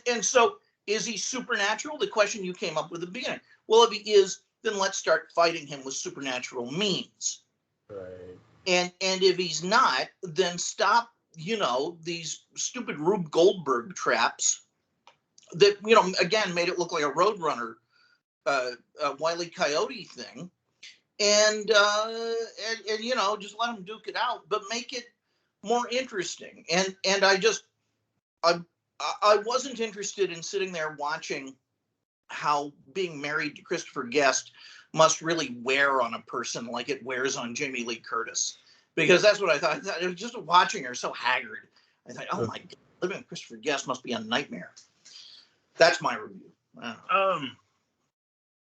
and so is he supernatural? The question you came up with at the beginning. Well, if he is, then let's start fighting him with supernatural means. Right. And if he's not, then stop, these stupid Rube Goldberg traps that, again, made it look like a Roadrunner, Wile E. Coyote thing. And just let him duke it out, but make it more interesting. And I wasn't interested in sitting there watching how being married to Christopher Guest must really wear on a person like it wears on Jamie Lee Curtis, because that's what I thought. It was just watching her so haggard. I thought, oh my God, living with Christopher Guest must be a nightmare. That's my review.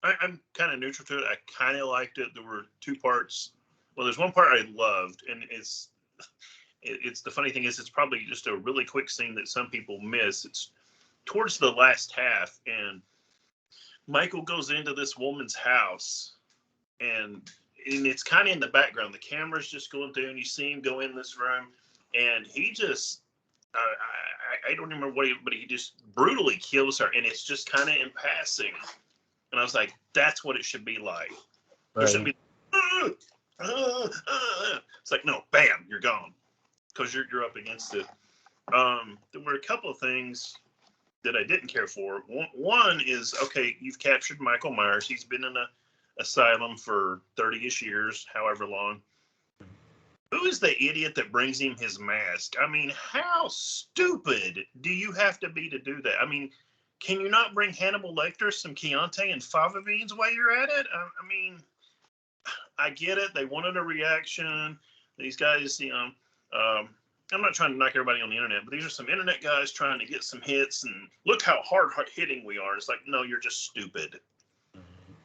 I'm kind of neutral to it. I kind of liked it. There were two parts. Well, there's one part I loved, and it's the funny thing is it's probably just a really quick scene that some people miss. It's towards the last half, and Michael goes into this woman's house, and it's kind of in the background. The camera's just going through, and you see him go in this room, and he just, I don't remember what but he just brutally kills her, and it's just kind of in passing. And I was like, that's what it should be like. There shouldn't be, it's like, no, bam, you're gone, because you're up against it. There were a couple of things that I didn't care for. One is, okay, you've captured Michael Myers. He's been in a asylum for 30-ish years, however long. Who is the idiot that brings him his mask? I mean, how stupid do you have to be to do that? I mean, can you not bring Hannibal Lecter some Chianti and fava beans while you're at it? I mean, I get it. They wanted a reaction. These guys, I'm not trying to knock everybody on the internet, but these are some internet guys trying to get some hits, and look how hard hitting we are. It's like, no, you're just stupid.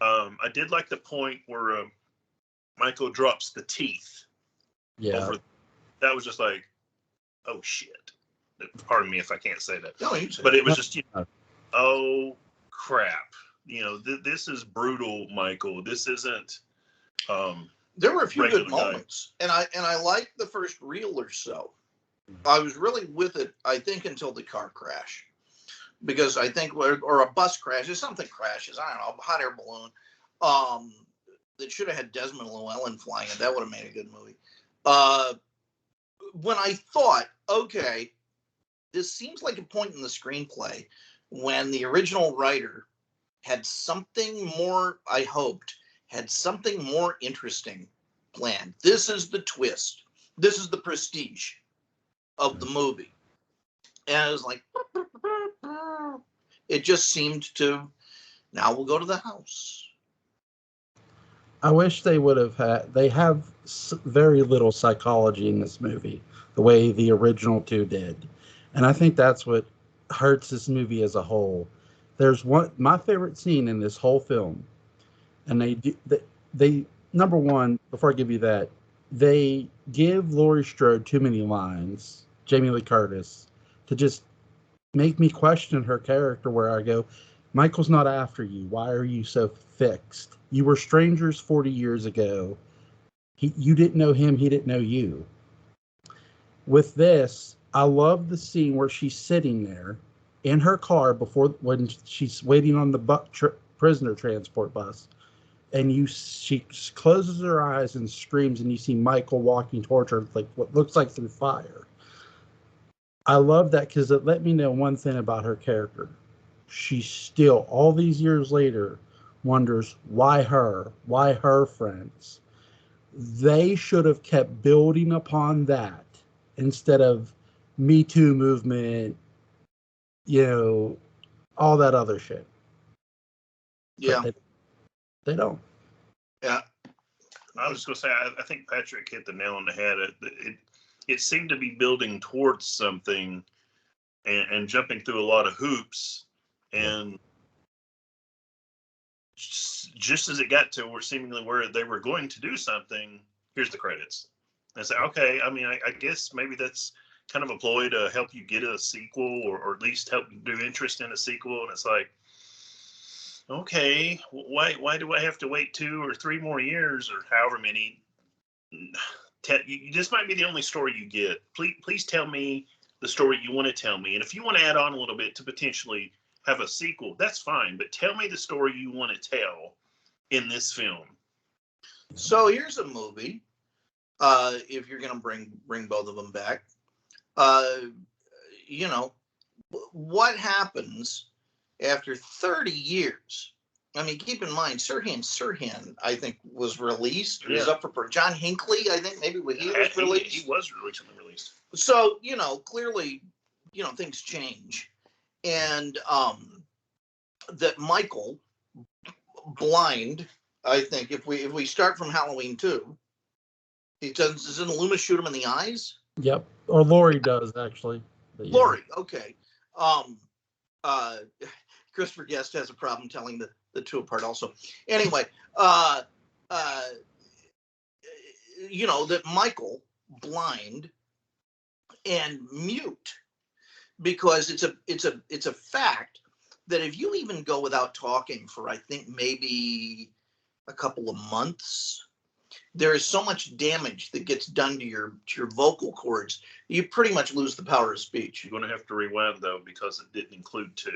I did like the point where Michael drops the teeth. Yeah. That was just like, oh shit. Pardon me if I can't say that. No, you say but it was just, oh crap. This is brutal, Michael. This isn't. There were a few good guy. moments, and I liked the first reel or so. I was really with it, I think, until the car crash, because I think, or a bus crash, or something crashes. I don't know, a hot air balloon. That should have had Desmond Llewellyn flying it. That would have made a good movie. When I thought, okay, this seems like a point in the screenplay when the original writer had something more, I hoped, had something more interesting planned. This is the twist. This is the prestige of the movie. And I was like, it just seemed to, now we'll go to the house. I wish they would have they have very little psychology in this movie, the way the original two did. And I think that's what hurts this movie as a whole. There's my favorite scene in this whole film. And they number one, before I give you that, they give Laurie Strode too many lines, Jamie Lee Curtis, to just make me question her character, where I go, Michael's not after you. Why are you so fixed? You were strangers 40 years ago. You didn't know him. He didn't know you. With this, I love the scene where she's sitting there in her car when she's waiting on the prisoner transport bus. And she closes her eyes and screams, and you see Michael walking towards her, like what looks like through fire. I love that because it let me know one thing about her character. She still, all these years later, wonders why her friends. They should have kept building upon that instead of Me Too movement, all that other shit. Yeah. They don't. Yeah. I was just going to say, I think Patrick hit the nail on the head. It seemed to be building towards something and jumping through a lot of hoops. And just as it got to where they were going to do something, here's the credits. And I said, okay, I mean, I guess maybe that's kind of a ploy to help you get a sequel or at least help do interest in a sequel. And it's like, okay, why do I have to wait 2 or 3 more years or however many? This might be the only story you get. Please tell me the story you want to tell me. And if you want to add on a little bit to potentially have a sequel, that's fine. But tell me the story you want to tell in this film. So here's a movie. If you're going to bring both of them back, what happens after 30 years? I mean, keep in mind, Sirhan, I think, was released. He was up for John Hinckley, I think, maybe he was released. He was recently released. So, clearly, things change. And that Michael, blind, I think, if we start from Halloween 2, doesn't Loomis shoot him in the eyes? Yep. Or Laurie does, actually. Laurie, okay. Christopher Guest has a problem telling the two apart also. Anyway, that Michael, blind and mute, because it's a fact that if you even go without talking for, I think, maybe a couple of months, there is so much damage that gets done to your vocal cords, you pretty much lose the power of speech. You're going to have to rewind, though, because it didn't include 2.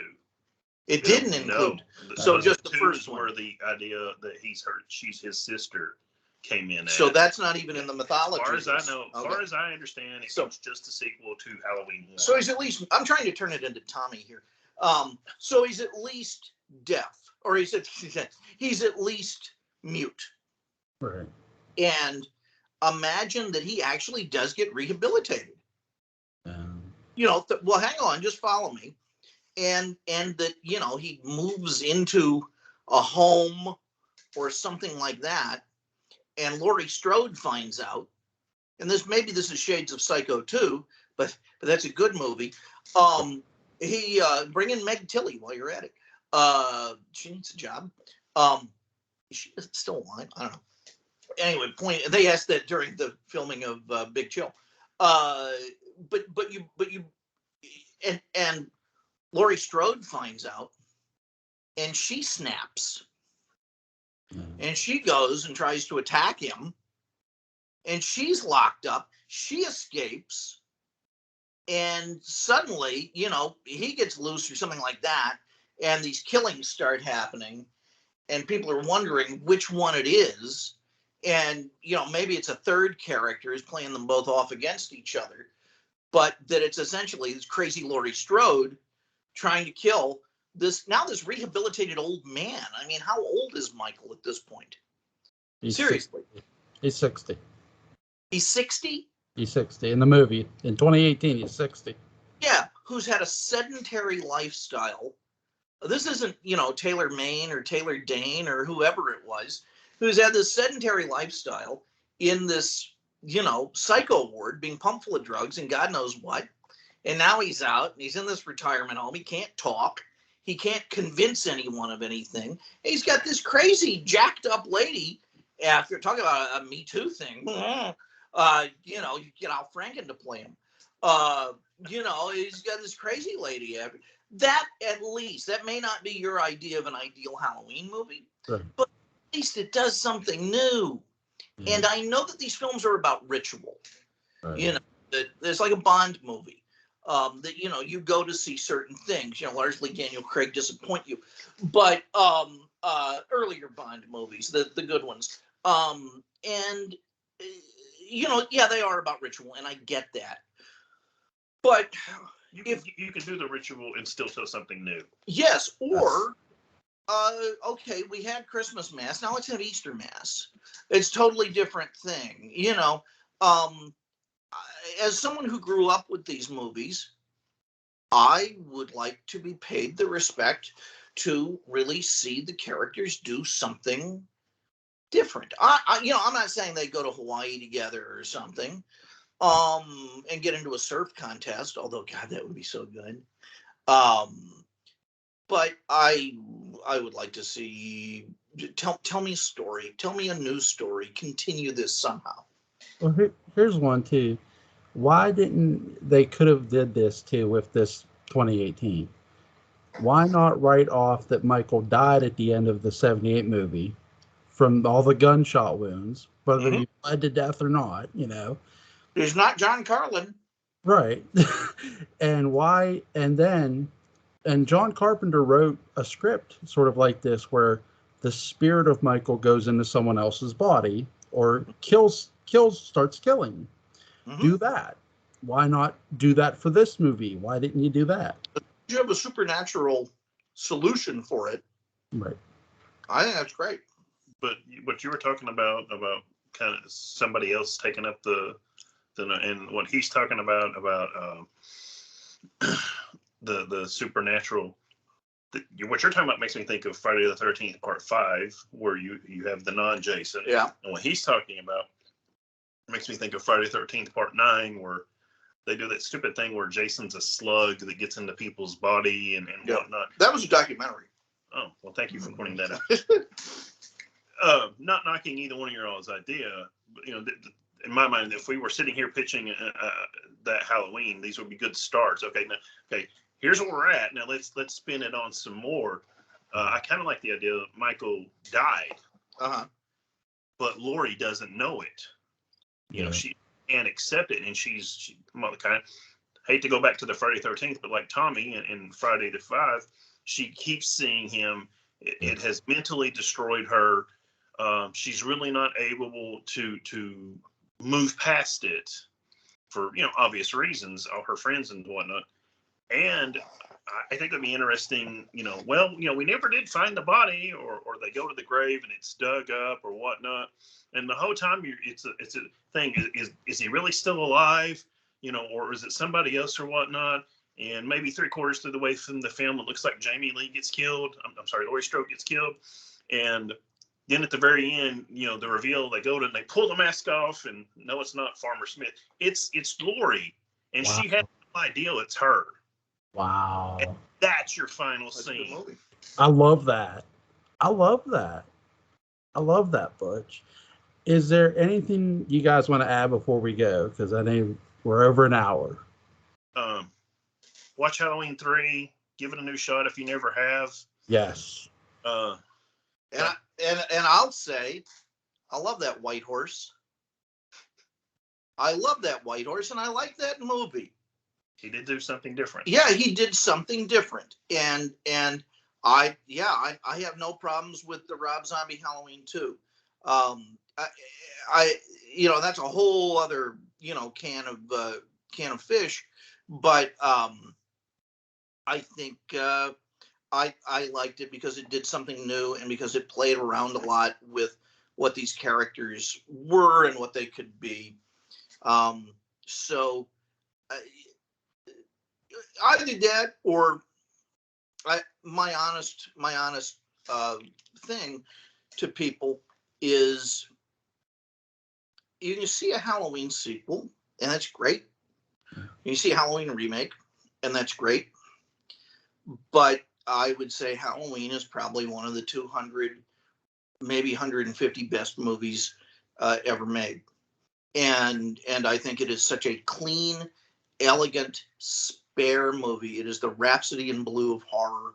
It didn't include. No. So just the 2 first is one. where the idea that she's his sister came in. So that's not even in the mythology. As far as I know, as okay. far as I understand, it was just a sequel to Halloween 1. So he's at least, I'm trying to turn it into Tommy here. So he's at least deaf, or he's at least mute. Right. And imagine that he actually does get rehabilitated. Well, hang on, just follow me. And that, he moves into a home or something like that. And Laurie Strode finds out, and maybe this is shades of Psycho too, but that's a good movie. He bring in Meg Tilly while you're at it. She needs a job. Is she still alive? I don't know. Anyway, they asked that during the filming of Big Chill. But you and Laurie Strode finds out, and she snaps. And she goes and tries to attack him, and she's locked up. She escapes, and suddenly, he gets loose or something like that, and these killings start happening, and people are wondering which one it is, and, maybe it's a third character who's playing them both off against each other, but that it's essentially this crazy Laurie Strode trying to kill this rehabilitated old man. I mean, how old is Michael at this point? Seriously. He's 60. He's 60? He's 60 in the movie. In 2018, he's 60. Yeah, who's had a sedentary lifestyle. This isn't, Taylor Maine or Taylor Dane or whoever it was, who's had this sedentary lifestyle in this, psycho ward, being pumped full of drugs and God knows what. And now he's out and he's in this retirement home. He can't talk. He can't convince anyone of anything. He's got this crazy jacked up lady. After talking about a Me Too thing, you get Al Franken to play him. He's got this crazy lady after that. At least that may not be your idea of an ideal Halloween movie, right, but at least it does something new. Yeah. And I know that these films are about ritual. Right. That it's like a Bond movie. That you go to see certain things. Largely Daniel Craig disappoint you, but earlier Bond movies, the good ones, and they are about ritual, and I get that. But you can do the ritual and still tell something new. Yes, or okay, we had Christmas Mass, now let's have Easter Mass. It's a totally different thing, As someone who grew up with these movies, I would like to be paid the respect to really see the characters do something different. I'm not saying they go to Hawaii together or something, and get into a surf contest, although God, that would be so good. But I would like to see, tell me a story, tell me a new story, continue this somehow. Well, here's one too. Why didn't they could have did this too with this 2018? Why not write off that Michael died at the end of the 78 movie from all the gunshot wounds, whether he bled to death or not, He's not John Carlin. Right. And John Carpenter wrote a script sort of like this where the spirit of Michael goes into someone else's body or starts killing. Do that. Why not do that for this movie? Why didn't you do that? You have a supernatural solution for it. Right. I think that's great. But what you were talking about kind of somebody else taking up and what he's talking about the supernatural. What you're talking about makes me think of Friday the 13th Part 5, where you have the non-Jason. Yeah. And what he's talking about makes me think of Friday the 13th Part 9, where they do that stupid thing where Jason's a slug that gets into people's body and whatnot. That was a documentary. Oh, well, thank you for pointing that out. Not knocking either one of your all's idea, but, in my mind, if we were sitting here pitching that Halloween, these would be good starts. Okay, here's where we're at. Now let's spin it on some more. I kind of like the idea that Michael died, but Lori doesn't know it. You know, she can't accept it, and she kind of hate to go back to the Friday 13th, but like Tommy in Friday the 5th, she keeps seeing him. It has mentally destroyed her. She's really not able to move past it for, you know, obvious reasons, all her friends and whatnot. And I think it'd be interesting, you know, well, you know, we never did find the body, or they go to the grave and it's dug up or whatnot. And the whole time it's a thing. Is he really still alive? You know, or is it somebody else or whatnot? And maybe 3/4 through the way from the film, it looks like Jamie Lee gets killed. I'm sorry, Laurie Strode gets killed. And then at the very end, you know, the reveal, they go to and they pull the mask off, and no, it's not Farmer Smith. It's Laurie, and she had no idea it's her. Wow. And that's your final scene. I love that. I love that. I love that, Butch. Is there anything you guys want to add before we go? Because I know we're over an hour. Watch Halloween 3. Give it a new shot if you never have. Yes. And I'll say, I love that white horse. I love that white horse, and I like that movie. He did do something different. Yeah, he did something different, and I have no problems with the Rob Zombie Halloween 2. I you know, that's a whole other, you know, can of fish, but I think I liked it because it did something new, and because it played around a lot with what these characters were and what they could be. So either that, or my honest thing to people is, you see a Halloween sequel, and that's great. You see a Halloween remake, and that's great. But I would say Halloween is probably one of the 200, maybe 150 best movies ever made. And I think it is such a clean, elegant, spare movie. It is the Rhapsody in Blue of horror.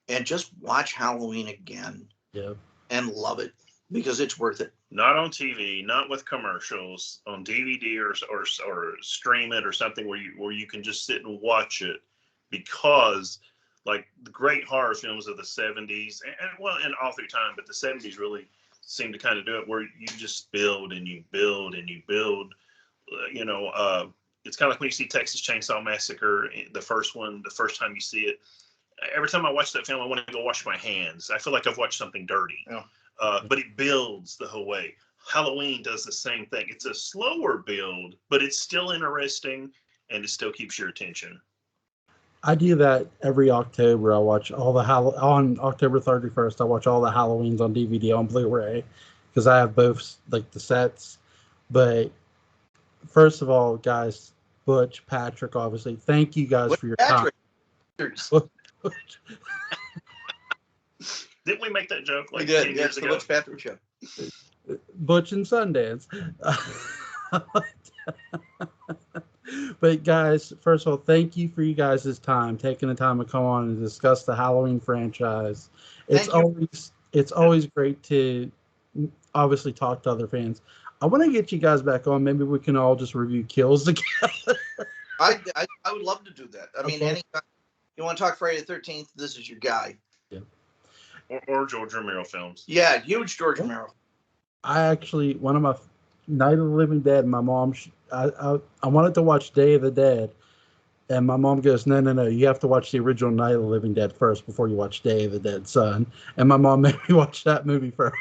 And just watch Halloween again. Yeah. And love it, because it's worth it. Not on TV, not with commercials, on DVD or stream it or something where you can just sit and watch it, because like the great horror films of the 70s and all through time, but the 70s really seem to kind of do it, where you just build and you build and you build. It's kind of like when you see Texas Chainsaw Massacre, the first one, the first time you see it. Every time I watch that film, I want to go wash my hands. I feel like I've watched something dirty. Yeah. But it builds the whole way. Halloween does the same thing. It's a slower build, but it's still interesting, and it still keeps your attention. I do that every October. I watch all the on October 31st. I watch all the Halloweens on DVD on Blu-ray, because I have both, like, the sets. But first of all, guys, Butch, Patrick, obviously, thank you guys for your time. Didn't we make that joke like we did, 10 years ago? Butch Patrick show. Butch and Sundance. But guys, first of all, thank you for you guys' time, taking the time to come on and discuss the Halloween franchise. It's always great to obviously talk to other fans. I want to get you guys back on. Maybe we can all just review Kills together. I would love to do that. I mean, anytime you want to talk Friday the 13th, this is your guy. Yeah. Or George Romero films. Yeah, huge George Romero. I actually, one of my Night of the Living Dead, my mom, I wanted to watch Day of the Dead, and my mom goes, no, you have to watch the original Night of the Living Dead first before you watch Day of the Dead, son. And my mom made me watch that movie first.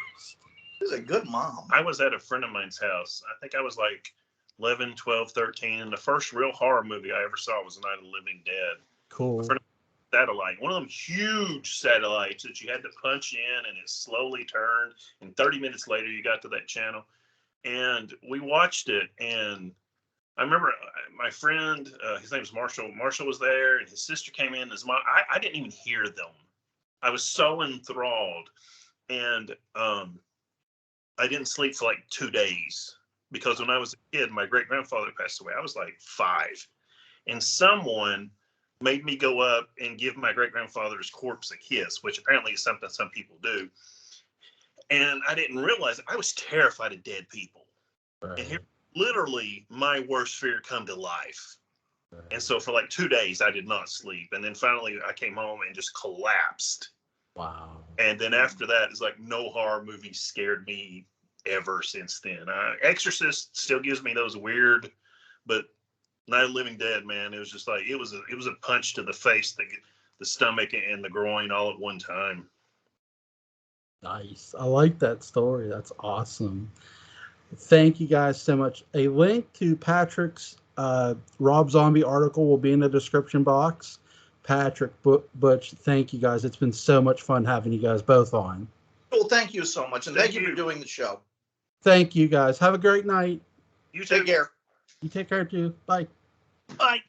She's a good mom. I was at a friend of mine's house. I think I was like 11, 12, 13, and the first real horror movie I ever saw was Night of the Living Dead. Cool. Satellite, one of them huge satellites that you had to punch in, and it slowly turned, and 30 minutes later you got to that channel, and we watched it. And I remember my friend, his name was Marshall was there, and his sister came in, his mom. I didn't even hear them. I was so enthralled, and I didn't sleep for like 2 days, because when I was a kid, my great grandfather passed away. I was like 5, and someone made me go up and give my great-grandfather's corpse a kiss, which apparently is something some people do. And I didn't realize it. I was terrified of dead people. Right. And here, literally, my worst fear come to life. Right. And so for like 2 days, I did not sleep. And then finally, I came home and just collapsed. Wow. And then after that, it's like no horror movie scared me ever since then. Exorcist still gives me those weird, but Night of the Living Dead, man, it was just like it was a punch to the face, the stomach, and the groin all at one time. Nice. I like that story. That's awesome. Thank you guys so much. A link to Patrick's Rob Zombie article will be in the description box. Patrick, Butch, thank you guys. It's been so much fun having you guys both on. Well, thank you so much, and thank you for doing the show. Thank you guys. Have a great night. You Take care. You take care too. Bye. Bye.